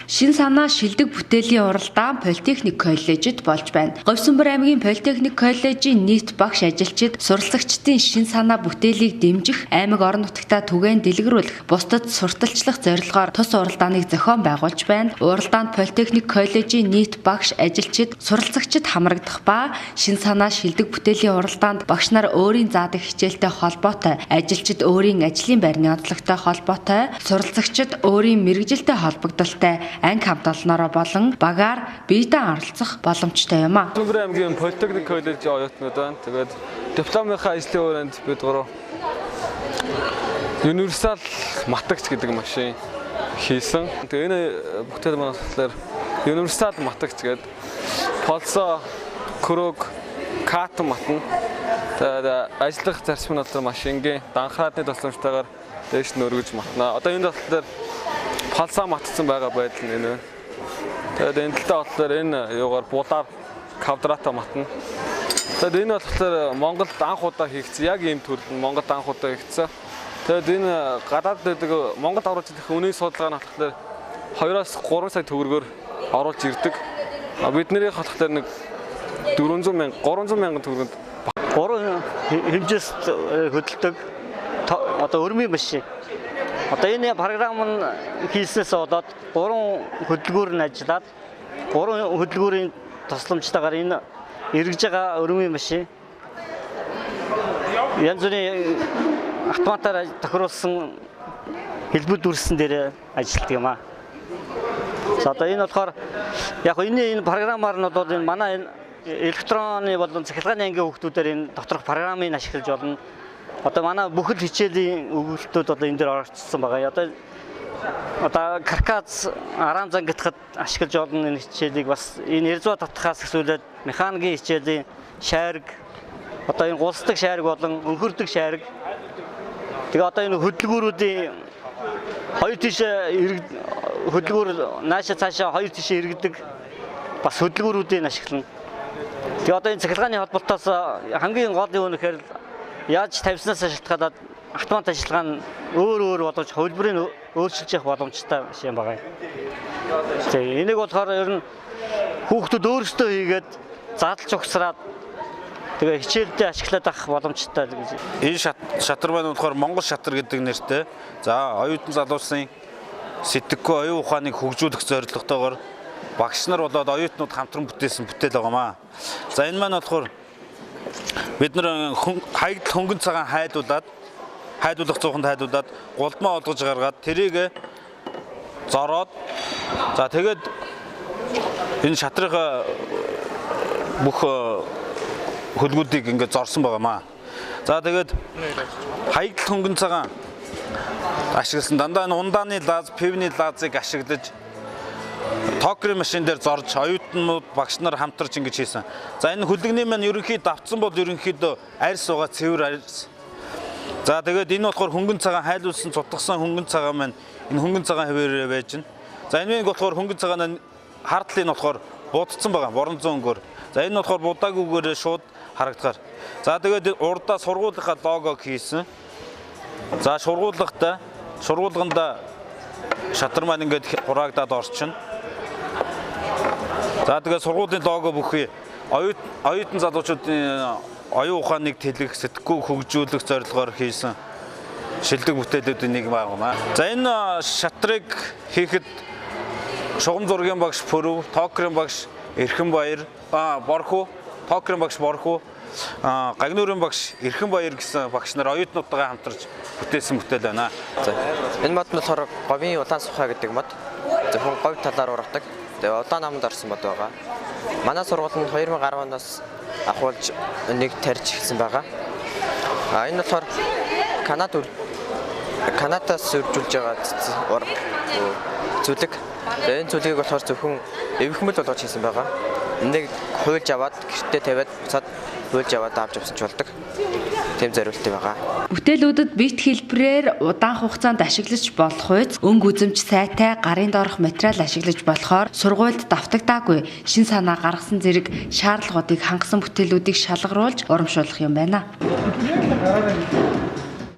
Шин санаа шилдэг бүтээлийн уралдаан Политехник коллежид болж байна. Говьсөнбөр аймгийн Политехник коллежийн нийт багш ажилчид суралцагчдын шин санаа бүтээлийг дэмжих, аймаг орон нутагтаа түгээн дэлгэрүүлэх, бусдад сурталчлах зорилгоор тус уралдааныг зохион байгуулж байна. Уралдаанд Политехник коллежийн нийт багш ажилчид суралцагчид хамрагдах ба шин санаа шилдэг бүтээлийн уралдаанд багш нар өөрийн заадаг хичээлтэй холбоотой, ажилчид өөрийн ажлын байрны онцлогтой холбоотой, суралцагчид өөрийн мэргэжилтэй холбогдолтой анги хамт олноороо болон багаар биедан оролцох боломжтой юм а. Говьсөнбөр аймгийн Политехник коллежийн оюутнууд байна. Тэгээд дипломынхаа ажлын өрөөнд бид гурав универсал матагч гэдэг машин хийсэн. Тэгээд энэ бүтээл маань болохоор универсал матагч гэдэг полсо, крог, катан матна. Тэгээд ажиллах зарчим нь болохоор машингийн данхраадны тусламжтайгаар дээш нь өргөж матна. Одоо энэ болохоор полсо матсан байгаа байдал нь энэ. Тэгээд энэ талдаа болохоор энэ юугаар булаар квадрата матна. Тэгээд энэ болохоор Монголд анх удаа хийгдсэн. Яг ийм төрөл нь Монголд анх удаа хийгдсэн. Тэгээд энэ гадаад байдаг Монгол оруулж ирэх үнийн судалгаа нь болохоор 2-3 сая төгрөгөөр оруулж ирдэг. Бидний болохоор нэг 400 мянга 300 мянган төгрөгөнд 3 хэмжээст хөдөлдөг одоо өрмийн машин. Одоо энэ програм нь хийснээс болоод 3 хөдөлгүүр нь ажиллаад 3 хөдөлгүүрийн тусламжтайгаар энэ эргэж байгаа өрмийн машин янз бүрийн автоматар тохируулсан хэлбэр дүрсэн дээр ажилладаг юм а. За одоо энэ болохоор яг энэ програмаар нь бол энэ манай электронны болон цахилгааны ангийн хүүхдүүдээр энэ доторх програмыг ашиглаж болно. Одоо манай бүхэл хичээлийн өгүүлбэрүүд одоо энэ дээр оролцсон байгаа. Одоо каркас араан зангидахад ашиглаж болно энэ хичээлийг бас энэ эрзүү татхаас эхлүүлээд механикийн хичээлийн шаариг одоо энэ гулсдаг шаариг болон өнхөрдөг шаариг. Тэгээ одоо энэ хөдөлгүүрүүдийн хоёр тишээ хөдөлгүүр нааша цаашаа хоёр тишээ эргэдэг бас хөдөлгүүрүүдийг ашиглана. Тэгээ одоо энэ цахилгааны холболтоос хамгийн гол юм нэхэр яаж тавьснаас шалтгаалаад автомат ажиллагаа нь өөр болгож хөлбөрийг өөрчилж явах боломжтой юм байна. Тэгээ энийг болохоор ер нь хүүхдүүд өөрсдөө хийгээд задлж угсраад тэгээ хичээлдээ ашиглаад авах боломжтой гэж. Энэ шатар маань болохоор Монгол шатар гэдэг нэртэй. За оюутан залуусын сэтгэхгүй оюун ухааныг хөгжүүлэх зорилготойгоор багш нар болоод оюутнууд хамтран бүтээсэн бүтээл байгаамаа. За энэ маань болохоор бид нар хаягдл хөнгөн цагаан хайдуулах цууханд хайдуулаад гулдмаа олгож гаргаад тэрийг зороод за тэгээд энэ шатрынхаа бүх хөлгүүдийг ингээд зорсон байгаамаа. За тэгээд хаягдл хөнгөн цагаан ашигласан дандаа энэ ундааны лаз, пивний лазыг ашиглаж токрын машин дээр зорж оюутнууд багш нар хамтарч ингэж хийсэн. За энэ хөлөгний маань ерөнхийдөө давтсан бол ерөнхийдөө арьс байгаа цэвэр арьс. За тэгээд энэ болохоор хөнгөн цагаан хайлуулсан цутгасан хөнгөн цагаан маань энэ хөнгөн цагаан хэвээрээ байж байна. За энэ нэг болохоор хөнгөн цагаан хардлын нь болохоор будцсан байгаа боронзон өнгөөр. За энэ болохоор будаагүйгээр шууд харагдахаар. За тэгээд урдаа сургуулийнхаа логог хийсэн. За сургуулганда шатар маань ингээд хураагдаад орчин. За тэгээд сургуулийн лого бүхий оюутан залуучуудын оюун ухааныг тэлэх, сэтгэхүй хөгжүүлэх зорилгоор хийсэн шилдэг бүтээлүүдийн нэг байна. За энэ шатрыг хийхэд шугам зургийн багш Пөрөв, токрын багш Эрхэнбаяр, Борхуу, токрын багш Борхуу, гагнуурын багш Эрхэнбаяр гэсэн багш нар оюутнуудтайгаа хамтарч бүтээсэн бүтээл байна. За энэ мод нь болохоор говийн улаан сухаа гэдэг мод. Зөвхөн говь талаар ургадаг. Тэгээ улаан намд орсон мод байгаа. Манай сургууль нь 2010 оноос ахуулж нэг тарьж эхэлсэн байгаа. Энэ болохоор Канадаас үржүүлж байгаа зүйлэг. Энэ зүйлийг болохоор зөвхөн эвхмэл болгож хийсэн байгаа. Энийг хуйлж аваад гэртээ тавиад буцаад хуйлж аваад авч явсан ч болдог. Тийм зориулттай байгаа. Бүтээлүүдэд бит хэлбэрээр удаан хугацаанд ашиглаж болох үйц өнгө үзэмж сайтай гарын доорх материал ашиглаж болохоор сургуульд давтагдаагүй шин санаа гаргасан зэрэг шаардлагуудыг хангасан бүтээлүүдийг шалгаруулж урамшуулах юм байна.